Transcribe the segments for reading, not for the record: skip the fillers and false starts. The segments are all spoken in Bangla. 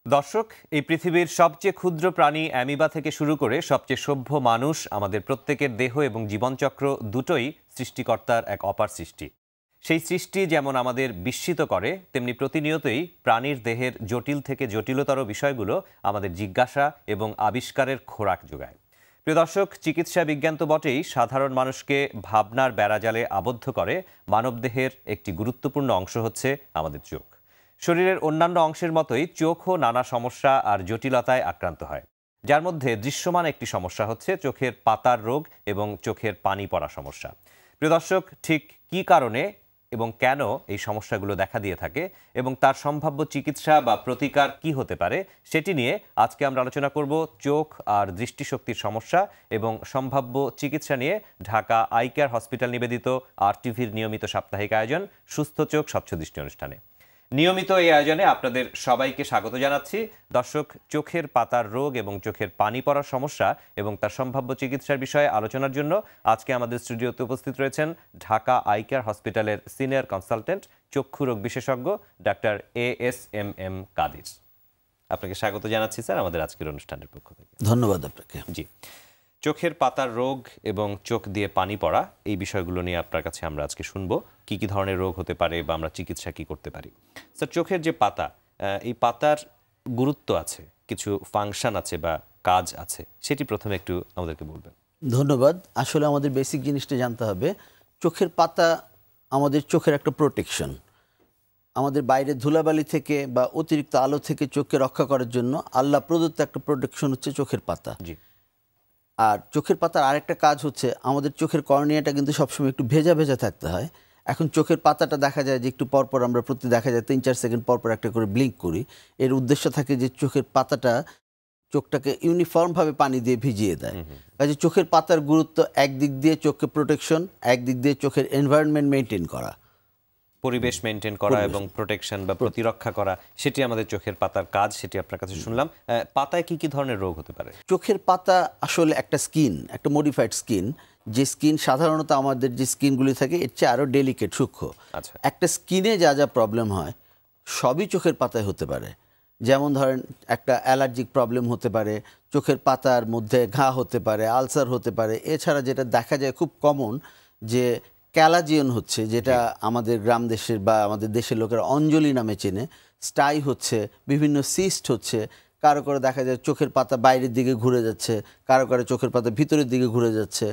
দর্শক, এই পৃথিবীর সবচেয়ে ক্ষুদ্র প্রাণী অ্যামিবা থেকে শুরু করে সবচেয়ে সভ্য মানুষ, আমাদের প্রত্যেকের দেহ এবং জীবনচক্র দুটোই সৃষ্টিকর্তার এক অপার সৃষ্টি। সেই সৃষ্টি যেমন আমাদের বিস্মিত করে, তেমনি প্রতিনিয়তই প্রাণীর দেহের জটিল থেকে জটিলতর বিষয়গুলো আমাদের জিজ্ঞাসা এবং আবিষ্কারের খোরাক যোগায়। প্রিয় দর্শক, চিকিৎসা বিজ্ঞান তো বটেই, সাধারণ মানুষকে ভাবনার বেড়াজালে আবদ্ধ করে মানবদেহের একটি গুরুত্বপূর্ণ অংশ হচ্ছে আমাদের চোখ। শরীরের অন্যান্য অংশের মতোই চোখও নানা সমস্যা আর জটিলতায় আক্রান্ত হয়, যার মধ্যে দৃশ্যমান একটি সমস্যা হচ্ছে চোখের পাতার রোগ এবং চোখের পানি পড়া সমস্যা। প্রিয় দর্শক, ঠিক কী কারণে এবং কেন এই সমস্যাগুলো দেখা দিয়ে থাকে এবং তার সম্ভাব্য চিকিৎসা বা প্রতিকার কি হতে পারে, সেটি নিয়ে আজকে আমরা আলোচনা করব। চোখ আর দৃষ্টিশক্তির সমস্যা এবং সম্ভাব্য চিকিৎসা নিয়ে ঢাকা আই কেয়ার হসপিটাল নিবেদিত RTVর নিয়মিত সাপ্তাহিক আয়োজন সুস্থ চোখ স্বচ্ছ দৃষ্টি অনুষ্ঠানে। নিয়মিত এই আয়োজনে আপনাদের সবাইকে স্বাগত জানাচ্ছি। দর্শক, চোখের পাতার রোগ এবং চোখের পানি পড়ার সমস্যা এবং তার সম্ভাব্য চিকিৎসার বিষয়ে আলোচনার জন্য আজকে আমাদের স্টুডিওতে উপস্থিত রয়েছেন ঢাকা আই কেয়ার হসপিটালের সিনিয়র কনসালটেন্ট চক্ষু রোগ বিশেষজ্ঞ ডাক্তার ASMM কাদির। আপনাকে স্বাগত জানাচ্ছি স্যার আমাদের আজকের অনুষ্ঠানের পক্ষ থেকে। ধন্যবাদ আপনাকে। জি, চোখের পাতার রোগ এবং চোখ দিয়ে পানি পড়া, এই বিষয়গুলো নিয়ে আপনার কাছে আমরা আজকে শুনবো কি কি ধরনের রোগ হতে পারে বা আমরা চিকিৎসা কি করতে পারি। স্যার, চোখের যে পাতা, এই পাতার গুরুত্ব আছে, কিছু ফাংশন আছে বা কাজ আছে, সেটি প্রথমে একটু আমাদেরকে বলবেন। ধন্যবাদ। আসলে আমাদের বেসিক জিনিসটা জানতে হবে। চোখের পাতা আমাদের চোখের একটা প্রোটেকশন। আমাদের বাইরের ধুলাবালি থেকে বা অতিরিক্ত আলো থেকে চোখকে রক্ষা করার জন্য আল্লাহ প্রদত্ত একটা প্রোটেকশন হচ্ছে চোখের পাতা। জি। আর চোখের পাতার আরেকটা কাজ হচ্ছে, আমাদের চোখের কর্নিয়াটা কিন্তু সবসময় একটু ভেজা ভেজা থাকতে হয়। এখন চোখের পাতাটা দেখা যায় যে একটু পরপর আমরা দেখা যায় 3-4 সেকেন্ড পরপর একটা করে ব্লিঙ্ক করি। এর উদ্দেশ্য থাকে যে চোখের পাতাটা চোখটাকে ইউনিফর্মভাবে পানি দিয়ে ভিজিয়ে দেয়। কাজে চোখের পাতার গুরুত্ব একদিক দিয়ে চোখকে প্রোটেকশন, একদিক দিয়ে চোখের এনভায়রনমেন্ট মেনটেন করা, পরিবেশ মেনটেন করা এবং প্রোটেকশন বা প্রতিরক্ষা করা, সেটি আমাদের চোখের পাতার কাজ। সেটি আপনার কাছে শুনলাম। পাতায় কি কি ধরনের রোগ হতে পারে? চোখের পাতা আসলে একটা স্কিন, একটা মডিফাইড স্কিন। যে স্কিন সাধারণত আমাদের যে স্কিনগুলি থাকে এর চেয়ে আরও ডেলিকেট, সূক্ষ্ম। আচ্ছা। একটা স্কিনে যা যা প্রবলেম হয় সবই চোখের পাতায় হতে পারে। যেমন ধরেন, একটা অ্যালার্জিক প্রবলেম হতে পারে, চোখের পাতার মধ্যে ঘা হতে পারে, আলসার হতে পারে। এছাড়া যেটা দেখা যায় খুব কমন, যে ক্যালাজিয়ন হচ্ছে, যেটা আমাদের গ্রাম দেশের বা আমাদের দেশের লোকেরা অঞ্জলি নামে চেনে। স্টাই হচ্ছে, বিভিন্ন সিস্ট হচ্ছে। কারো করে দেখা যায় চোখের পাতা বাইরের দিকে ঘুরে যাচ্ছে, কারো কারো চোখের পাতা ভিতরের দিকে ঘুরে যাচ্ছে।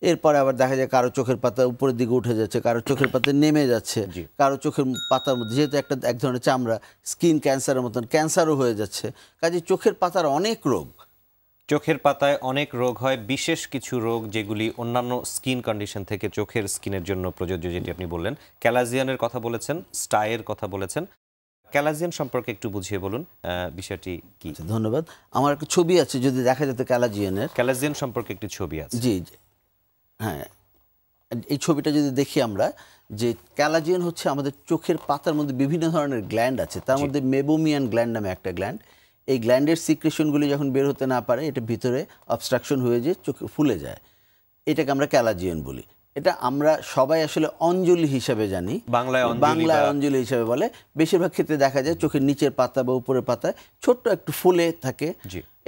এরপরে আবার দেখা যায় কারো চোখের পাতা উপরের দিকে উঠে যাচ্ছে, কারো চোখের পাতা নেমে যাচ্ছে, কারো চোখের পাতার মধ্যে যেহেতু এক ধরনের চামড়া, স্কিন ক্যান্সারের মতন ক্যান্সারও হয়ে যাচ্ছে। কাজে চোখের পাতার অনেক রোগ। চোখের পাতায় অনেক রোগ হয়, বিশেষ কিছু রোগ যেগুলি অন্যান্য স্কিন কন্ডিশন থেকে চোখের স্কিনের জন্য প্রযোজ্য, যেটি আপনি বললেন। ক্যালাজিয়ানের কথা বলেছেন, স্টাইয়ের কথা বলেছেন। ক্যালাজিয়ান সম্পর্কে একটু বুঝিয়ে বলুন, বিষয়টি কি? ধন্যবাদ। আমার একটা ছবি আছে, যদি দেখা যেত ক্যালাজিয়ানের। ক্যালাজিয়ান সম্পর্কে একটি ছবি আছে। জি, হ্যাঁ, এই ছবিটা যদি দেখি আমরা, যে ক্যালাজিয়ান হচ্ছে আমাদের চোখের পাতার মধ্যে বিভিন্ন ধরনের গ্ল্যান্ড আছে, তার মধ্যে মেবোমিয়ান গ্ল্যান্ড নামে একটা গ্ল্যান্ড। এই গ্ল্যান্ডের সিক্রেশনগুলি যখন বের হতে না পারে, এটা ভিতরে অবস্ট্রাকশন হয়ে যে চোখে ফুলে যায়, এটাকে আমরা ক্যালাজিয়ান বলি। এটা আমরা সবাই আসলে অঞ্জলি হিসাবে জানি, বাংলায় অঞ্জলি হিসাবে বলে। বেশিরভাগ ক্ষেত্রে দেখা যায় চোখের নিচের পাতা বা উপরের পাতায় ছোট্ট একটু ফুলে থাকে।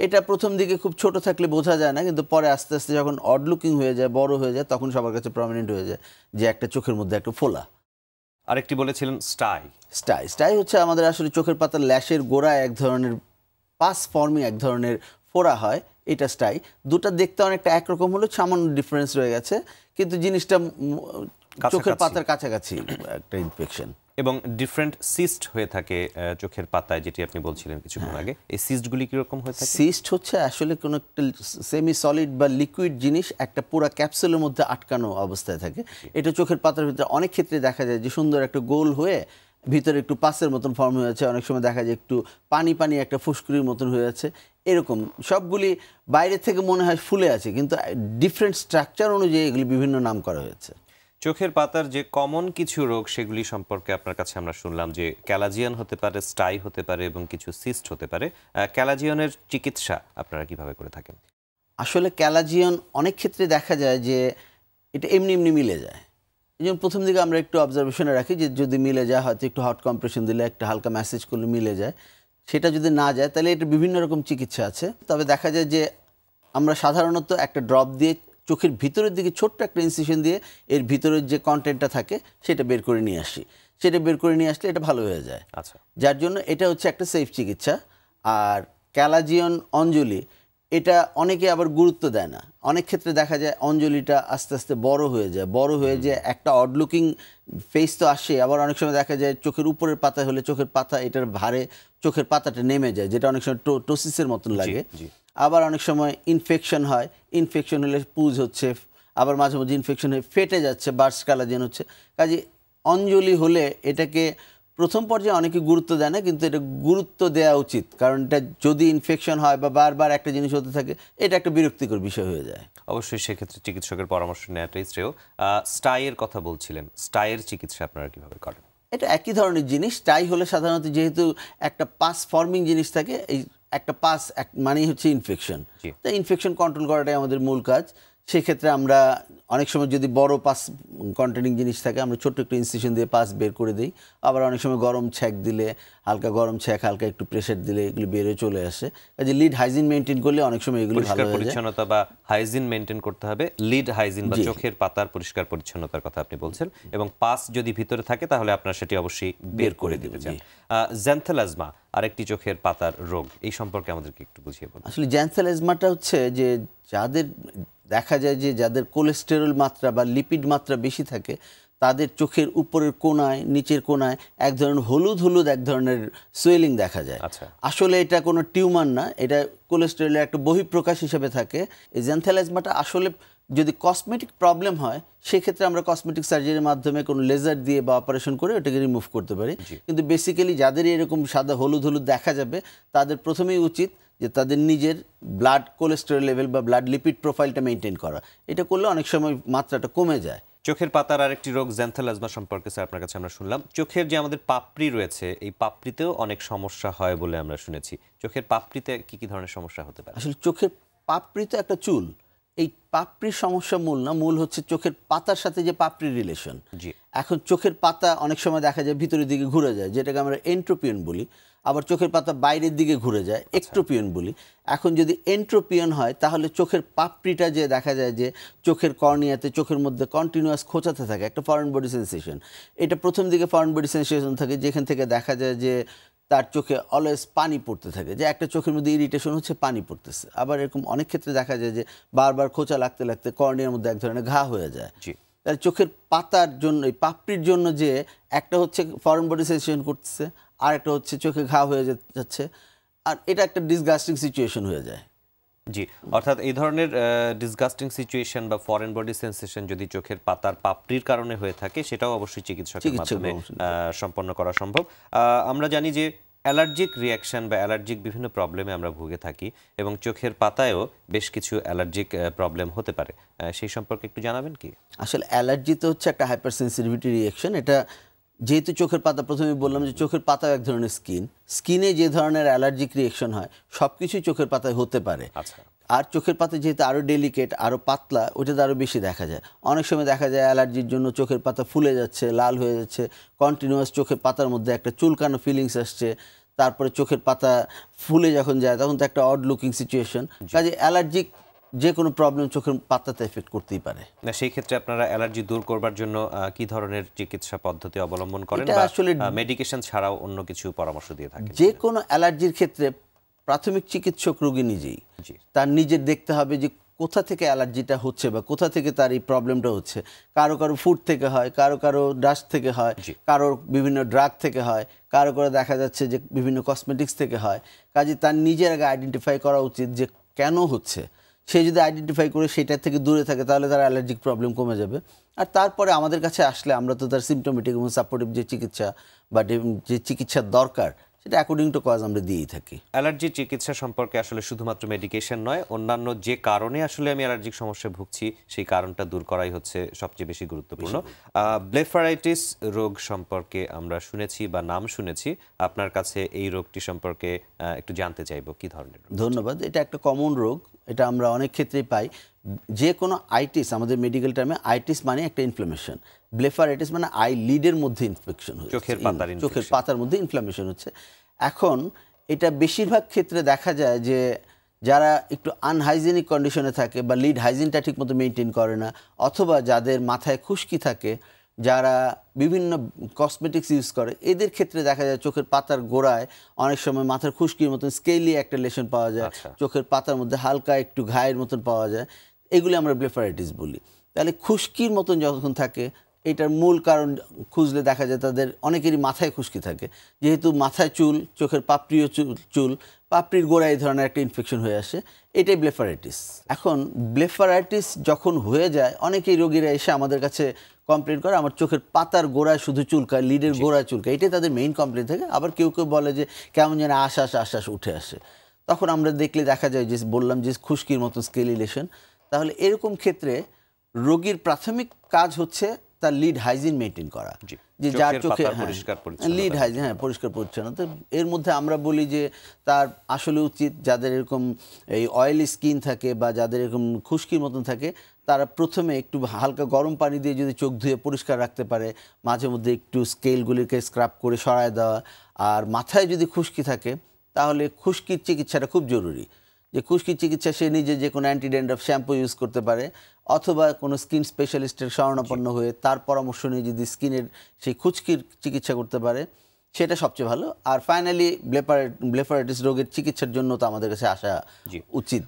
এটা প্রথম দিকে খুব ছোট থাকলে বোঝা যায় না, কিন্তু পরে আস্তে আস্তে যখন অড লুকিং হয়ে যায়, বড় হয়ে যায়, তখন সবার কাছে প্রমিনেন্ট হয়ে যায় যে একটা চোখের মধ্যে একটা ফোলা। আরেকটি বলেছিলেন স্টাই হচ্ছে আমাদের আসলে চোখের পাতার ল্যাশের গোড়ায় এক ধরনের পাস ফর্মে এক ধরনের ফোড়া হয়, এটা স্টাই। দুটো দেখতে অনেকটা একরকম হলো, সামান্য ডিফারেন্স রয়ে গেছে, কিন্তু জিনিসটা চোখের পাতার কাছাকাছি একটা ইনফেকশন। এবং ডিফারেন্ট সিস্ট হয়ে থাকে চোখের পাতায়, যেটি আপনি বলছিলেন কিছুক্ষণ আগে। এই সিস্টগুলি কিরকম হয়ে থাকে? সিস্ট হচ্ছে আসলে কোনো একটা সেমি সলিড বা লিকুইড জিনিস একটা পুরো ক্যাপসুলের মধ্যে আটকানো অবস্থায় থাকে। এটা চোখের পাতার ভিতরে অনেক ক্ষেত্রে দেখা যায় যে সুন্দর একটা গোল হয়ে ভিতরে একটু পাসের মতন ফর্ম হয়ে যাচ্ছে, অনেক সময় দেখা যায় একটু পানি পানি একটা ফুসকুড়ির মতন হয়ে যাচ্ছে। এরকম সবগুলি বাইরে থেকে মনে হয় ফুলে আছে, কিন্তু ডিফারেন্ট স্ট্রাকচার অনুযায়ী এগুলি বিভিন্ন নাম করা হয়েছে। চোখের পাতার যে কমন কিছু রোগ, সেগুলি সম্পর্কে আপনার কাছে আমরা শুনলাম যে ক্যালাজিয়ান হতে পারে, স্টাই হতে পারে এবং কিছু সিস্ট হতে পারে। ক্যালাজিয়ানের চিকিৎসা আপনারা কিভাবে করে থাকেন? আসলে ক্যালাজিয়ান অনেক ক্ষেত্রে দেখা যায় যে এটা এমনি এমনি মিলে যায়। এই জন্য প্রথম দিকে আমরা একটু অবজারভেশনে রাখি যে যদি মিলে যায়, হয়তো একটু হট কম্প্রেশন দিলে, একটা হালকা ম্যাসেজ করলে মিলে যায়। সেটা যদি না যায় তাহলে এটা বিভিন্ন রকম চিকিৎসা আছে। তবে দেখা যায় যে আমরা সাধারণত একটা ড্রপ দিয়ে চোখের ভিতরের দিকে ছোট্ট একটা ইনসিশন দিয়ে এর ভিতরের যে কন্টেন্টটা থাকে সেটা বের করে নিয়ে আসি। সেটা বের করে নিয়ে আসলে এটা ভালো হয়ে যায়। আচ্ছা, যার জন্য এটা হচ্ছে একটা সেফ চিকিৎসা। আর ক্যালাজিয়ন অঞ্জলি এটা অনেকে আবার গুরুত্ব দেয় না। অনেক ক্ষেত্রে দেখা যায় অঞ্জলিটা আস্তে আস্তে বড় হয়ে যায়, একটা অড লুকিং ফেস তো আসে। আবার অনেক সময় দেখা যায় চোখের উপরের পাতা হলে চোখের পাতা এটার ভারে চোখের পাতাটা নেমে যায়, যেটা অনেক সময় টোসিসের মতন লাগে। আবার অনেক সময় ইনফেকশন হয়, ইনফেকশন হলে পুজ হচ্ছে, আবার মাঝে মাঝে ইনফেকশন হয়ে ফেটে যাচ্ছে, বার্স কালাজিয়ন হচ্ছে। কাজে অঞ্জলি হলে এটাকে প্রথম পর্যায়ে অনেকে গুরুত্ব দেয় না, কিন্তু এটা গুরুত্ব দেওয়া উচিত। কারণ এটা যদি ইনফেকশন হয় বা বারবার একটা জিনিস হতে থাকে, এটা একটা বিরক্তিকর বিষয় হয়ে যায়। অবশ্যই সেক্ষেত্রে চিকিৎসকের পরামর্শ নেওয়াটাই শ্রেয়। স্টাইয়ের কথা বলছিলেন, স্টাইয়ের চিকিৎসা আপনারা কিভাবে করেন? এটা একই ধরনের জিনিস। স্টাই হলে সাধারণত যেহেতু একটা পাস ফর্মিং জিনিস থাকে, এই একটা পাস মানেই হচ্ছে ইনফেকশন। তো ইনফেকশন কন্ট্রোল করাটাই আমাদের মূল কাজ। সেক্ষেত্রে আমরা অনেক সময় যদি বড় পাস কন্টেনিং জিনিস থাকে, আমরা ছোট্ট একটু ইনসিশন দিয়ে পাস বের করে দিই। আবার অনেক সময় গরম ছ্যাঁক দিলে, হালকা গরম ছ্যাঁক, হালকা একটু প্রেশার দিলে এগুলি বেরিয়ে চলে আসে। কাজে লিড হাইজিন মেনটেন করলে অনেক সময় এগুলি ভালো হয়ে যায়। পরিচ্ছন্নতা বা হাইজিন মেনটেন করতে হবে। লিড হাইজিন বা চোখের পাতার পরিষ্কার পরিচ্ছন্নতার কথা আপনি বলছেন, এবং পাস যদি ভিতরে থাকে তাহলে আপনারা সেটি অবশ্যই বের করে দিতে চান। জ্যান্থালাজমা আরেকটি চোখের পাতার রোগ, এই সম্পর্কে আমাদেরকে একটু বুঝিয়ে বলুন। আসলে জ্যান্থালাজমাটা হচ্ছে যে যাদের দেখা যায় যে যাদের কোলেস্টেরল মাত্রা বা লিপিড মাত্রা বেশি থাকে, তাদের চোখের উপরের কোনায়, নিচের কোনায় এক ধরনের হলুদ হলুদ এক ধরনের সোয়েলিং দেখা যায়। আসলে এটা কোনো টিউমার না, এটা কোলেস্টেরলের একটা বহিঃপ্রকাশ হিসেবে থাকে। এই জ্যান্থালাজমাটা আসলে যদি কসমেটিক প্রবলেম হয়, সেক্ষেত্রে আমরা কসমেটিক সার্জারির মাধ্যমে কোনো লেজার দিয়ে বা অপারেশন করে ওটাকে রিমুভ করতে পারি। কিন্তু বেসিক্যালি যাদের এরকম সাদা হলুদ হলুদ দেখা যাবে, তাদের প্রথমেই উচিত যে তাদের নিজের ব্লাড কোলেস্টেরল লেভেল বা ব্লাড লিপিড প্রোফাইলটা মেনটেন করা। এটা করলে অনেক সময় মাত্রাটা কমে যায়। চোখের পাতার আরেকটি রোগ জ্যান্থালাজমা সম্পর্কে স্যার আপনার কাছে আমরা শুনলাম। চোখের যে আমাদের পাপড়ি রয়েছে, এই পাপড়িতেও অনেক সমস্যা হয় বলে আমরা শুনেছি। চোখের পাপড়িতে কি কি ধরনের সমস্যা হতে পারে? আসলে চোখের পাপড়ি তো একটা চুল, এই পাপড়ির সমস্যা মূল না, মূল হচ্ছে চোখের পাতার সাথে যে পাপড়ির রিলেশন। এখন চোখের পাতা অনেক সময় দেখা যায় ভিতরের দিকে ঘুরে যায়, যেটাকে আমরা এন্ট্রোপিয়ন বলি। আবার চোখের পাতা বাইরের দিকে ঘুরে যায়, একট্রোপিয়ন বলি। এখন যদি এন্ট্রোপিয়ন হয়, তাহলে চোখের পাপড়িটা যে দেখা যায় যে চোখের কর্নিয়াতে, চোখের মধ্যে কন্টিনিউয়াস খোঁচাতে থাকে, একটা ফরেন বডি সেন্সেশন। এটা প্রথম দিকে ফরেন বডি সেন্সেশন থাকে, যেখান থেকে দেখা যায় যে তার চোখে অলওয়েজ পানি পড়তে থাকে, যে একটা চোখের মধ্যে ইরিটেশন হচ্ছে, পানি পড়তেছে। আবার এরকম অনেক ক্ষেত্রে দেখা যায় যে বারবার খোঁচা লাগতে লাগতে কর্নিয়ার মধ্যে এক ধরনের ঘা হয়ে যায়। তাহলে চোখের পাতার জন্য, এই পাপড়ির জন্য যে একটা হচ্ছে ফরেন বডি সেন্সেশন করতেছে, আর একটা হচ্ছে চোখে ঘা হয়ে যাচ্ছে, আর এটা একটা ডিসগাস্টিং সিচুয়েশন হয়ে যায়। অর্থাৎ এই ধরনের ডিসগাস্টিং সিচুয়েশন বা ফরেন বডি সেন্সেশন যদি চোখের পাতার পাপড়ির কারণে হয়ে থাকে, সেটাও অবশ্যই চিকিৎসকের মাধ্যমে সম্পন্ন করা সম্ভব। আমরা জানি যে অ্যালার্জিক রিয়াকশন বা অ্যালার্জিক বিভিন্ন প্রবলেমে আমরা ভুগে থাকি, এবং চোখের পাতায়ও বেশ কিছু অ্যালার্জিক প্রবলেম হতে পারে। সেই সম্পর্কে একটু জানাবেন কি? আসলে অ্যালার্জি তো হচ্ছে একটা হাইপার সেন্সিটিভিটি রিয়াকশন। এটা যেহেতু চোখের পাতা, প্রথমে বললাম যে চোখের পাতা এক ধরনের স্কিনে যে ধরনের অ্যালার্জিক রিয়াকশন হয়, সব কিছুই চোখের পাতায় হতে পারে। আর চোখের পাতা যেহেতু আরও ডেলিকেট, আরও পাতলা, ওটাতে আরও বেশি দেখা যায়। অনেক সময় দেখা যায় অ্যালার্জির জন্য চোখের পাতা ফুলে যাচ্ছে, লাল হয়ে যাচ্ছে, কন্টিনিউয়াস চোখের পাতার মধ্যে একটা চুলকানো ফিলিংস আসছে। তারপরে চোখের পাতা ফুলে যখন যায়, তখন তো একটা অড লুকিং সিচুয়েশন। কাজে অ্যালার্জিক যে কোনো প্রবলেম চোখের পাতাতে এফেক্ট করতেই পারে। সেই ক্ষেত্রে আপনারা অ্যালার্জি দূর করবার জন্য কি ধরনের চিকিৎসা পদ্ধতি অবলম্বন করেন, বা আসলে মেডিকেশন ছাড়াও অন্য কিছু পরামর্শ দিয়ে থাকেন? যে কোনো অ্যালার্জির ক্ষেত্রে প্রাথমিক চিকিৎসক রোগী নিজেই, তার নিজের দেখতে হবে যে কোথা থেকে অ্যালার্জিটা হচ্ছে বা কোথা থেকে তার এই প্রবলেমটা হচ্ছে। কারো কারো ফুড থেকে হয়, কারো কারো ডাস্ট থেকে হয়, কারোর বিভিন্ন ড্রাগ থেকে হয়, কারো কারো দেখা যাচ্ছে যে বিভিন্ন কসমেটিক্স থেকে হয়। কাজে তার নিজের আগে আইডেন্টিফাই করা উচিত যে কেন হচ্ছে। সে যদি আইডেন্টিফাই করে সেটার থেকে দূরে থাকে, তাহলে তার অ্যালার্জিক প্রবলেম কমে যাবে। আর তারপরে আমাদের কাছে আসলে আমরা তো তার সিমটোমেটিক এবং সাপোর্টিভ যে চিকিৎসা বা যে চিকিৎসার দরকার, সেটা অ্যাকর্ডিং টু কজ আমরা দিয়েই থাকি। অ্যালার্জি চিকিৎসা সম্পর্কে আসলে শুধুমাত্র মেডিকেশন নয়, অন্যান্য যে কারণে আসলে আমি অ্যালার্জিক সমস্যায় ভুগছি, সেই কারণটা দূর করাই হচ্ছে সবচেয়ে বেশি গুরুত্বপূর্ণ। ব্লেফারাইটিস রোগ সম্পর্কে আমরা শুনেছি বা নাম শুনেছি, আপনার কাছে এই রোগটি সম্পর্কে একটু জানতে চাইব, কি ধরনের? ধন্যবাদ। এটা একটা কমন রোগ, এটা আমরা অনেক ক্ষেত্রেই পাই। যে কোনো আইটিস, আমাদের মেডিকেল টার্মে আইটিস মানে একটা ইনফ্লামেশন, ব্লেফারাইটিস মানে আই লিডের মধ্যে ইনফেকশন হচ্ছে, চোখের পাতার মধ্যে ইনফ্লামেশন হচ্ছে। এখন এটা বেশিরভাগ ক্ষেত্রে দেখা যায় যে যারা একটু আনহাইজেনিক কন্ডিশনে থাকে বা লিড হাইজিনটা ঠিকমতো মেনটেন করে না, অথবা যাদের মাথায় খুশকি থাকে, যারা বিভিন্ন কসমেটিক্স ইউজ করে, এদের ক্ষেত্রে দেখা যায় চোখের পাতার গোড়ায় অনেক সময় মাথার খুশকির মতন স্কেলি একটা লেশন পাওয়া যায়, চোখের পাতার মধ্যে হালকা একটু ঘায়ের মতন পাওয়া যায়, এগুলি আমরা ব্লেফারাইটিস বলি। তাহলে খুশকির মতন যখন থাকে, এটার মূল কারণ খুঁজলে দেখা যায় তাদের অনেকেরই মাথায় খুশকি থাকে, যেহেতু মাথায় চুল, চোখের পাপড়িও চুল, পাপড়ির গোড়ায় এই ধরনের একটা ইনফেকশন হয়ে আসে, এটাই ব্লেফারাইটিস। এখন ব্লেফারাইটিস যখন হয়ে যায়, অনেকেই রোগীরা এসে আমাদের কাছে কমপ্লেন করে আমার চোখের পাতার গোড়ায় শুধু চুলকায়, লিডের গোড়ায় চুলকায়, এটাই তাদের মেইন কমপ্লেন থাকে। আবার কেউ কেউ বলে যে কেমন যেন আশ্বাস উঠে আসে। তখন আমরা দেখলে দেখা যায় যে বললাম যে খুশকির মতো স্কেলিলেশন। তাহলে এরকম ক্ষেত্রে রোগীর প্রাথমিক কাজ হচ্ছে তার লিড হাইজিন মেনটেন করা, যে যার চোখে লিড হাইজিন, পরিষ্কার পরিচ্ছন্নতা। এর মধ্যে আমরা বলি যে তার আসলে উচিত যাদের এরকম এই অয়েলি স্কিন থাকে বা যাদের এরকম খুশকির মতন থাকে, তারা প্রথমে একটু হালকা গরম পানি দিয়ে যদি চোখ ধুয়ে পরিষ্কার রাখতে পারে, মাঝে মধ্যে একটু স্কেলগুলিকে স্ক্রাব করে সরায় দেওয়া। আর মাথায় যদি খুশকি থাকে তাহলে খুশকির চিকিৎসাটা খুব জরুরি। যে খুশকির চিকিৎসা সে নিজে যে কোনো অ্যান্টি ড্যান্ড্রাফ শ্যাম্পু ইউজ করতে পারে, অথবা কোনো স্কিন স্পেশালিস্টের শরণাপন্ন হয়ে তার পরামর্শ নিয়ে যদি স্কিনের সেই খুশকির চিকিৎসা করতে পারে, সেটা সবচেয়ে ভালো। আর ফাইনালি ব্লেফারাইটিস রোগের চিকিৎসার জন্য তো আমাদের কাছে আসা উচিত।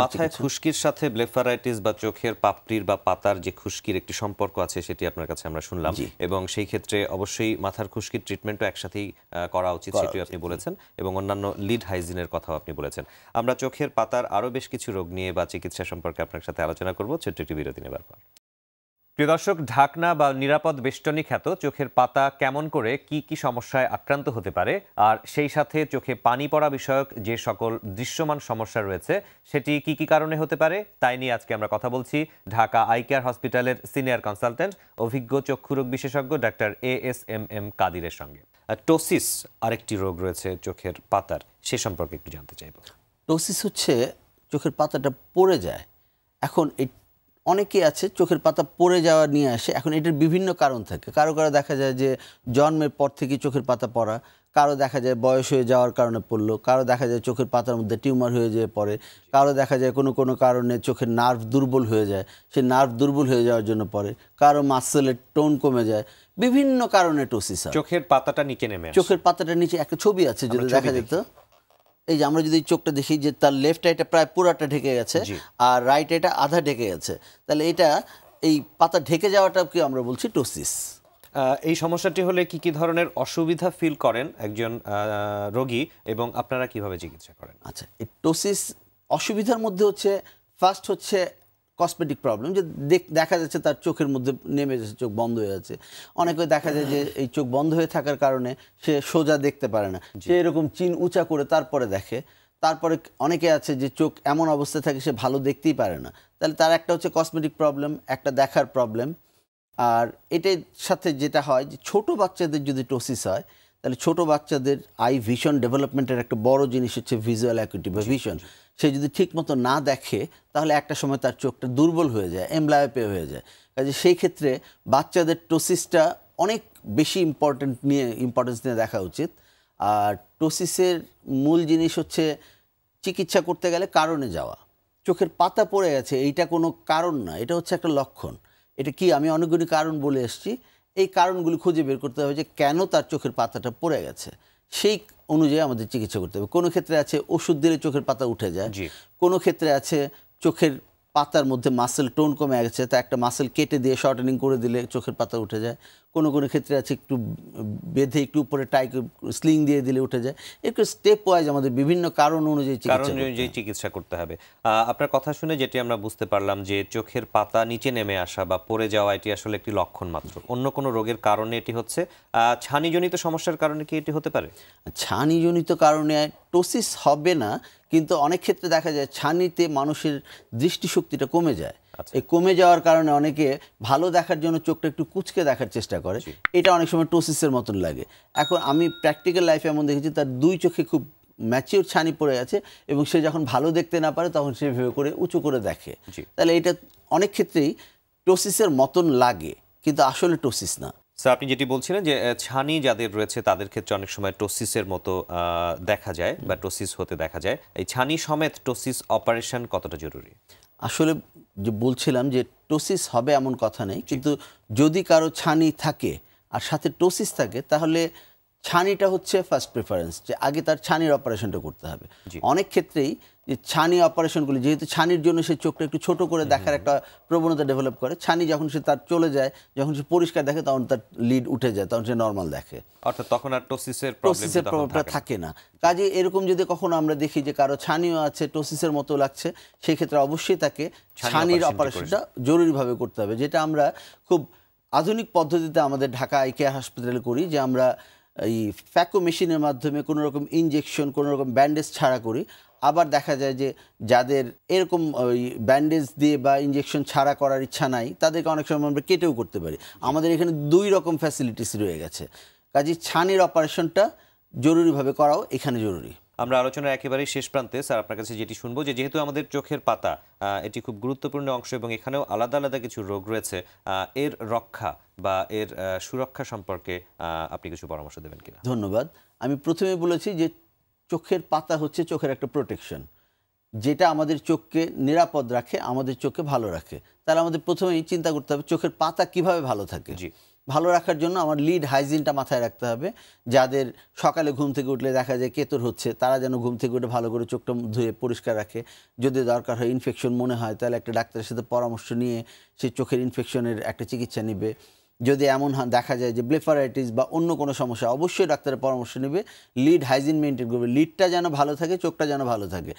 মাথায় খুশকির সাথে ব্লেফারাইটিস বা চোখের পাপড়ির বা পাতার যে খুশকির একটি সম্পর্ক আছে, সেটি আপনার কাছে আমরা শুনলাম, এবং সেই ক্ষেত্রে অবশ্যই মাথার খুশকির ট্রিটমেন্টও একসাথেই করা উচিত, সেটিও আপনি বলেছেন, এবং অন্যান্য লিড হাইজিনের কথাও আপনি বলেছেন। আমরা চোখের পাতার আরও বেশ কিছু রোগ নিয়ে বা চিকিৎসা সম্পর্কে আপনার সাথে আলোচনা করব ছোট্ট একটি বিরতি নেবার পর। প্রিয় দর্শক, ঢাকনা বা নিরাপদ বেষ্টনী খ্যাত চোখের পাতা কেমন করে কি কি সমস্যায় আক্রান্ত হতে পারে, আর সেই সাথে চোখে পানি পড়া বিষয়ক যে সকল দৃশ্যমান সমস্যা রয়েছে সেটি কি কি কারণে হতে পারে, তাই নিয়ে আজকে আমরা কথা বলছি ঢাকা আই কেয়ার হসপিটালের সিনিয়র কনসালটেন্ট অভিজ্ঞ চক্ষুরোগ বিশেষজ্ঞ ডাক্তার ASMM কাদিরের সঙ্গে। টোসিস আরেকটি রোগ রয়েছে চোখের পাতার, সে সম্পর্কে একটু জানতে চাইব। টোসিস হচ্ছে চোখের পাতাটা পড়ে যায়। এখন এই অনেকে আছে চোখের পাতা পড়ে যাওয়া নিয়ে আসে। এখন এটার বিভিন্ন কারণ থাকে। কারো দেখা যায় যে জন্মের পর থেকে চোখের পাতা পড়া, কারো দেখা যায় বয়স হয়ে যাওয়ার কারণে পড়লো, কারো দেখা যায় চোখের পাতার মধ্যে টিউমার হয়ে যেয়ে পড়ে, কারো দেখা যায় কোনো কারণে চোখের নার্ভ দুর্বল হয়ে যায়, সে নার্ভ দুর্বল হয়ে যাওয়ার জন্য পড়ে, কারো মাসেলের টোন কমে যায়, বিভিন্ন কারণে টোসিস হয়। চোখের পাতাটা নিচে নেমে আসে। চোখের পাতাটা নিচে একটা ছবি আছে, যদি দেখা যেত, এই যে আমরা যদি চোখটা দেখি যে তার লেফট আইটা প্রায় পুরাটা ঢেকে গেছে আর রাইট আইটা আধা ঢেকে গেছে, তাহলে এটা এই পাতা ঢেকে যাওয়াটাকে আমরা বলছি টোসিস। এই সমস্যাটি হলে কি কি ধরনের অসুবিধা ফিল করেন একজন রোগী, এবং আপনারা কিভাবে চিকিৎসা করেন? আচ্ছা, এই টোসিস অসুবিধার মধ্যে হচ্ছে ফার্স্ট হচ্ছে কসমেটিক প্রবলেম, যে দেখা যাচ্ছে তার চোখের মধ্যে নেমে যাচ্ছে, চোখ বন্ধ হয়ে যাচ্ছে। অনেকে দেখা যায় যে এই চোখ বন্ধ হয়ে থাকার কারণে সে সোজা দেখতে পারে না, সে এরকম চিন উঁচা করে তারপরে দেখে। তারপরে অনেকে আছে যে চোখ এমন অবস্থায় থাকে সে ভালো দেখতেই পারে না। তাহলে তার একটা হচ্ছে কসমেটিক প্রবলেম, একটা দেখার প্রবলেম। আর এটার সাথে যেটা হয় যে ছোট বাচ্চাদের যদি টোসিস হয়, তাহলে ছোট বাচ্চাদের আই ভিশন ডেভেলপমেন্টের একটা বড় জিনিস হচ্ছে ভিজুয়াল অ্যাকুইটি বা ভিশন। সে যদি ঠিকমতো না দেখে তাহলে একটা সময় তার চোখটা দুর্বল হয়ে যায়, এমব্লায়োপিয়া হয়ে যায়। কাজে সেই ক্ষেত্রে বাচ্চাদের টোসিসটা অনেক বেশি ইম্পর্টেন্স নিয়ে দেখা উচিত। আর টোসিসের মূল জিনিস হচ্ছে চিকিৎসা করতে গেলে কারণে যাওয়া। চোখের পাতা পড়ে গেছে, এইটা কোনো কারণ না, এটা হচ্ছে একটা লক্ষণ। এটা কি আমি অনেকগুলি কারণ বলে এসেছি, এই কারণগুলি খুঁজে বের করতে হবে যে কেন তার চোখের পাতাটা পড়ে গেছে, সেই অনুযায়ী আমাদের চিকিৎসা করতে হবে। কোনো ক্ষেত্রে আছে ওষুধ দিলে চোখের পাতা উঠে যায়, কোনো ক্ষেত্রে আছে চোখের পাতার মধ্যে মাসেল টোন কমে গেছে, তা একটা মাসেল কেটে দিয়ে শর্টেনিং করে দিলে চোখের পাতা উঠে যায়। কোনো ক্ষেত্রে আছে একটু বেঁধে একটু উপরে স্লিং দিয়ে দিলে উঠে যায়। একটু স্টেপ ওয়াইজ আমাদের বিভিন্ন কারণ অনুযায়ী চিকিৎসা করতে হবে। আপনার কথা শুনে যেটি আমরা বুঝতে পারলাম যে চোখের পাতা নিচে নেমে আসা বা পড়ে যাওয়া এটি আসলে একটি লক্ষণ মাত্র, অন্য কোনো রোগের কারণে এটি হচ্ছে। ছানিজনিত সমস্যার কারণে কি এটি হতে পারে? ছানিজনিত কারণে টোসিস হবে না, কিন্তু অনেক ক্ষেত্রে দেখা যায় ছানিতে মানুষের দৃষ্টিশক্তিটা কমে যায়। এই কমে যাওয়ার কারণে অনেকে ভালো দেখার জন্য চোখটা একটু কুচকে দেখার চেষ্টা করে, এটা অনেক সময় টোসিসের মতন লাগে। এখন আমি প্র্যাকটিক্যাল লাইফে এমন দেখেছি তার দুই চোখে খুব ম্যাচিওর ছানি পড়ে আছে, এবং সে যখন ভালো দেখতে না পারে তখন সে ভেবে করে উঁচু করে দেখে। তাহলে এটা অনেক ক্ষেত্রেই টোসিসের মতন লাগে, কিন্তু আসলে টোসিস না। স্যার আপনি যেটি বলছিলেন যে ছানি যাদের রয়েছে তাদের ক্ষেত্রে অনেক সময় টোসিসের মতো দেখা যায় বা টোসিস হতে দেখা যায়, এই ছানি সমেত টোসিস অপারেশন কতটা জরুরি? আসলে যে বলছিলাম যে টোসিস হবে এমন কথা নেই, কিন্তু যদি কারো ছানি থাকে আর সাথে টোসিস থাকে তাহলে ছানিটা হচ্ছে ফার্স্ট প্রেফারেন্স, যে আগে তার ছানির অপারেশনটা করতে হবে। অনেক ক্ষেত্রেই যে ছানি অপারেশনগুলি, যেহেতু ছানির জন্য সে চোখটা একটু ছোট করে দেখার একটা প্রবণতা ডেভেলপ করে, ছানি যখন সে তার চলে যায়, যখন সে পরিষ্কার দেখে তখন তার লিড উঠে যায়, তখন সে নর্মাল দেখে, অর্থাৎ তখন আর টোসিসের প্রবলেমটা থাকে না। কাজে এরকম যদি কখনো আমরা দেখি যে কারো ছানিও আছে, টোসিসের মতো লাগছে, সেই ক্ষেত্রে অবশ্যই তাকে ছানির অপারেশনটা জরুরিভাবে করতে হবে, যেটা আমরা খুব আধুনিক পদ্ধতিতে আমাদের ঢাকা আই কেয়ার হাসপাতালে করি, যে আমরা এই ফ্যাকো মেশিনের মাধ্যমে কোনো রকম ইনজেকশন, কোনো রকম ব্যান্ডেজ ছাড়া করি। আবার দেখা যায় যে যাদের এরকম ওই ব্যান্ডেজ দিয়ে বা ইনজেকশন ছাড়া করার ইচ্ছা নাই, তাদেরকে অনেক সময় আমরা কেটেও করতে পারি। আমাদের এখানে 2 রকম ফ্যাসিলিটিস রয়ে গেছে, কাজে ছানির অপারেশনটা জরুরিভাবে করাও এখানে জরুরি। আমরা আলোচনার একেবারেই শেষ প্রান্তে স্যার আপনার কাছে যেটি শুনবো, যে যেহেতু আমাদের চোখের পাতা এটি খুব গুরুত্বপূর্ণ অংশ এবং এখানেও আলাদা আলাদা কিছু রোগ রয়েছে, এর রক্ষা বা এর সুরক্ষা সম্পর্কে আপনি কিছু পরামর্শ দেবেন কিনা? ধন্যবাদ। আমি প্রথমে বলেছি যে চোখের পাতা হচ্ছে চোখের একটা প্রোটেকশন, যেটা আমাদের চোখকে নিরাপদ রাখে, আমাদের চোখকে ভালো রাখে। তাহলে আমাদের প্রথমেই চিন্তা করতে হবে চোখের পাতা কিভাবে ভালো থাকে। ভালো রাখার জন্য আমার লিড হাইজিনটা মাথায় রাখতে হবে। যাদের সকালে ঘুম থেকে উঠলে দেখা যায় কেতর হচ্ছে, তারা যেন ঘুম থেকে উঠে ভালো করে চোখটা ধুয়ে পরিষ্কার রাখে। যদি দরকার হয়, ইনফেকশন মনে হয়, তাহলে একটা ডাক্তারের সাথে পরামর্শ নিয়ে সেই চোখের ইনফেকশনের একটা চিকিৎসা নেবে। যদি এমন দেখা যায় যে ব্লেফারাইটিস বা অন্য কোনো সমস্যা, অবশ্যই ডাক্তারের পরামর্শ নেবে। লিড হাইজিন মেনটেন করবে, লিডটা যেন ভালো থাকে, চোখটা যেন ভালো থাকে,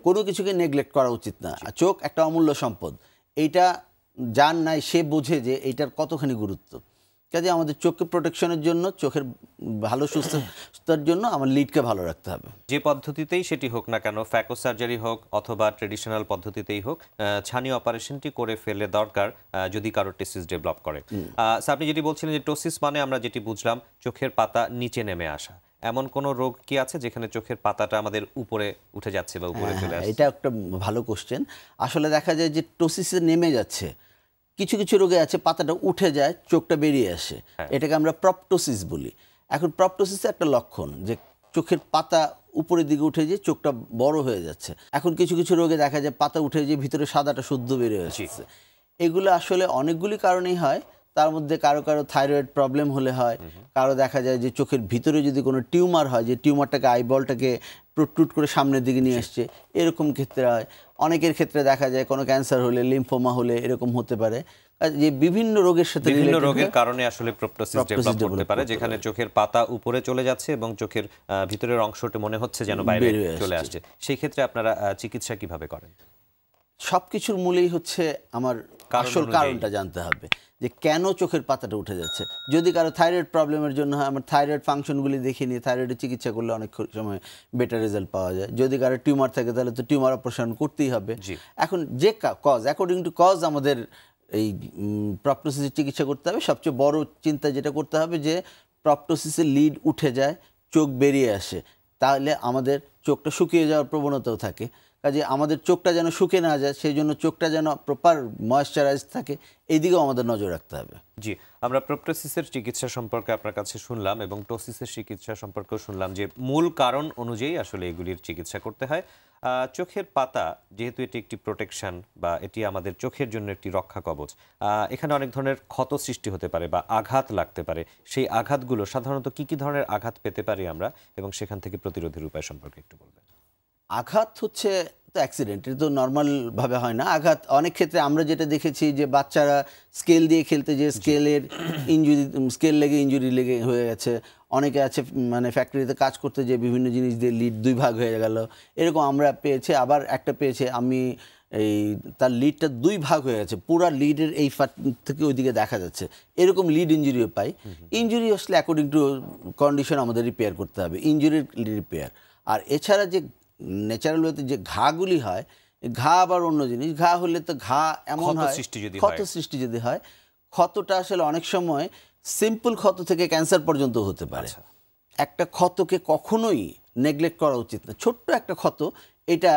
কোনো কিছুকে নেগলেক্ট করা উচিত না। চোখ একটা অমূল্য সম্পদ, এইটা যার নাই সে বোঝে যে এইটার কতখানি গুরুত্ব। কাজে আমাদের চোখকে প্রোটেকশনের জন্য, চোখের ভালো সুস্থতার জন্য আমার লিডকে ভালো রাখতে হবে। যে পদ্ধতিতেই সেটি হোক না কেন, ফ্যাকো সার্জারি হোক অথবা ট্রেডিশনাল পদ্ধতিতেই হোক, ছানি অপারেশনটি করে ফেলে দরকার যদি কারো টোসিস ডেভেলপ করে। আপনি যেটি বলছিলেন যে টোসিস মানে আমরা যেটি বুঝলাম চোখের পাতা নিচে নেমে আসা, এমন কোন রোগ কি আছে যেখানে চোখের পাতাটা আমাদের উপরে উঠে যাচ্ছে বা উপরে চলে আসছে? এটা একটা ভালো কোশ্চেন। আসলে দেখা যায় যে টোসিসে নেমে যাচ্ছে, কিছু কিছু রোগে আছে পাতাটা উঠে যায়, চোখটা বেরিয়ে আসে, এটাকে আমরা প্রপটোসিস বলি। এখন প্রপটোসিসের একটা লক্ষণ যে চোখের পাতা উপরের দিকে উঠে যে চোখটা বড় হয়ে যাচ্ছে। এখন কিছু কিছু রোগে দেখা যায় পাতা উঠে যে ভিতরে সাদাটা শুদ্ধ বেরিয়ে আসছে। এগুলো আসলে অনেকগুলি কারণেই হয়। তার মধ্যে কারো কারো থাইরয়েড প্রবলেম হলে হয়, কারো দেখা যায় যে চোখের ভিতরে যদি কোনো টিউমার হয়, যে টিউমারটাকে আইবলটাকে প্রোট্রুড করে সামনের দিকে নিয়ে আসছে, এরকম ক্ষেত্রে হয়। অনেকের ক্ষেত্রে দেখা যায় কোনো ক্যান্সার হলে, লিম্ফোমা হলে এরকম হতে পারে। যে বিভিন্ন রোগের সাথে বিভিন্ন রোগের কারণে আসলে প্রপটোসিস ডেভেলপ করতে পারে, যেখানে চোখের পাতা উপরে চলে যাচ্ছে এবং চোখের ভিতরের অংশটা মনে হচ্ছে যেন বাইরে চলে আসছে। সেই ক্ষেত্রে আপনারা চিকিৎসা কিভাবে করেন? সবকিছুর মূলেই হচ্ছে আমার আসল কারণটা জানতে হবে, যে কেন চোখের পাতাটা উঠে যাচ্ছে। যদি কারো থাইরয়েড প্রবলেমের জন্য হয়, আমার থাইরয়েড ফাংশনগুলি দেখে নিয়ে থাইরয়েডের চিকিৎসা করলে অনেক সময় বেটার রেজাল্ট পাওয়া যায়। যদি কারো টিউমার থাকে তাহলে তো টিউমার অপারেশন করতেই হবে। এখন যে কজ, অ্যাকর্ডিং টু কজ আমাদের এই প্রপটোসিসের চিকিৎসা করতে হবে। সবচেয়ে বড় চিন্তা যেটা করতে হবে যে প্রপটোসিসের লিড উঠে যায়, চোখ বেরিয়ে আসে, তাহলে আমাদের চোখটা শুকিয়ে যাওয়ার প্রবণতাও থাকে। কাজে আমাদের চোখটা যেন শুকিয়ে না যায়, সেই জন্য চোখটা যেন প্রপার ময়েশ্চারাইজ থাকে, এই দিকেও আমাদের নজর রাখতে হবে। জি, আমরা প্রপটোসিসের চিকিৎসা সম্পর্কে আপনার কাছে শুনলাম এবং টোসিসের চিকিৎসা সম্পর্কেও শুনলাম যে মূল কারণ অনুযায়ী আসলে এগুলির চিকিৎসা করতে হয়। চোখের পাতা যেহেতু এটি একটি প্রোটেকশন বা এটি আমাদের চোখের জন্য একটি রক্ষা কবচ, এখানে অনেক ধরনের ক্ষত সৃষ্টি হতে পারে বা আঘাত লাগতে পারে। সেই আঘাতগুলো সাধারণত কি কি ধরনের আঘাত পেতে পারি আমরা এবং সেখান থেকে প্রতিরোধের উপায় সম্পর্কে একটু বলবেন? আঘাত হচ্ছে তো অ্যাক্সিডেন্ট, এটা তো নর্মালভাবে হয় না। আঘাত অনেক ক্ষেত্রে আমরা যেটা দেখেছি যে বাচ্চারা স্কেল দিয়ে খেলতে, যে স্কেলের ইনজুরি, স্কেল লেগে ইনজুরি লেগে হয়ে গেছে। অনেকে আছে মানে ফ্যাক্টরিতে কাজ করতে যে বিভিন্ন জিনিস দিয়ে লিড 2 ভাগ হয়ে গেল, এরকম আমরা পেয়েছি। আবার একটা পেয়েছে আমি, এই তার লিডটা 2 ভাগ হয়ে গেছে, পুরো লিডের এই ফাট থেকে ওইদিকে দেখা যাচ্ছে, এরকম লিড ইনজুরিও পাই। ইনজুরি আসলে অ্যাকর্ডিং টু কন্ডিশন আমাদের রিপেয়ার করতে হবে, ইনজুরির রিপেয়ার। আর এছাড়া যে ন্যাচারাল ওয়েতে যে ঘাগুলি হয়, ঘা আবার অন্য জিনিস। ঘা হলে তো ঘা এমন হয়, ক্ষত সৃষ্টি যদি হয়, ক্ষতটা আসলে অনেক সময় সিম্পল ক্ষত থেকে ক্যান্সার পর্যন্ত হতে পারে। একটা ক্ষতকে কখনোই নেগলেক্ট করা উচিত না। ছোট্ট একটা ক্ষত, এটা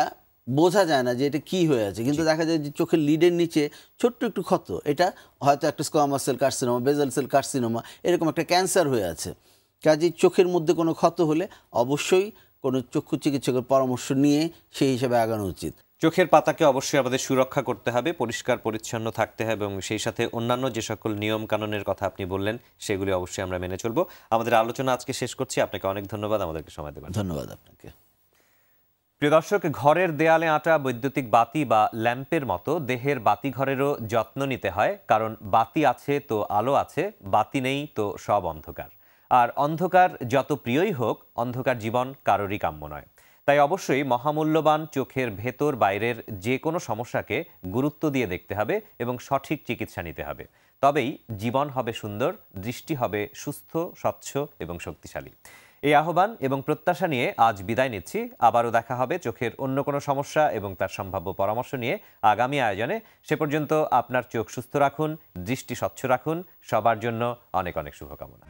বোঝা যায় না যে এটা কি হয়ে আছে, কিন্তু দেখা যায় যে চোখের লিডের নিচে ছোট্ট একটু ক্ষত, এটা হয়তো একটা স্কোয়ামাস সেল কার্সিনোমা, বেজাল সেল কার্সিনোমা, এরকম একটা ক্যান্সার হয়ে আছে। কাজেই চোখের মধ্যে কোনো ক্ষত হলে অবশ্যই কোনো চক্ষু চিকিৎসকের পরামর্শ নিয়ে সেই হিসাবে আগানো উচিত। চোখের পাতাকে অবশ্যই আমাদের সুরক্ষা করতে হবে, পরিষ্কার পরিচ্ছন্ন থাকতে হবে এবং সেই সাথে অন্যান্য যে সকল নিয়ম কানুনের কথা আপনি বললেন সেগুলি অবশ্যই আমরা মেনে চলবো। আমাদের আলোচনা আজকে শেষ করছি। আপনাকে অনেক ধন্যবাদ আমাদেরকে সময় দেবেন। ধন্যবাদ আপনাকে। প্রিয় দর্শক, ঘরের দেয়ালে আঁটা বৈদ্যুতিক বাতি বা ল্যাম্পের মতো দেহের বাতিঘরেরও যত্ন নিতে হয়, কারণ বাতি আছে তো আলো আছে, বাতি নেই তো সব অন্ধকার। আর অন্ধকার যত প্রিয়ই হোক, অন্ধকার জীবন কারোরই কাম্য নয়। তাই অবশ্যই মহামূল্যবান চোখের ভেতর বাইরের যে কোনো সমস্যাকে গুরুত্ব দিয়ে দেখতে হবে এবং সঠিক চিকিৎসা নিতে হবে। তবেই জীবন হবে সুন্দর, দৃষ্টি হবে সুস্থ, স্বচ্ছ এবং শক্তিশালী। এই আহ্বান এবং প্রত্যাশা নিয়ে আজ বিদায় নিচ্ছি। আবারও দেখা হবে চোখের অন্য কোনো সমস্যা এবং তার সম্ভাব্য পরামর্শ নিয়ে আগামী আয়োজনে। সে পর্যন্ত আপনার চোখ সুস্থ রাখুন, দৃষ্টি স্বচ্ছ রাখুন। সবার জন্য অনেক অনেক শুভকামনা।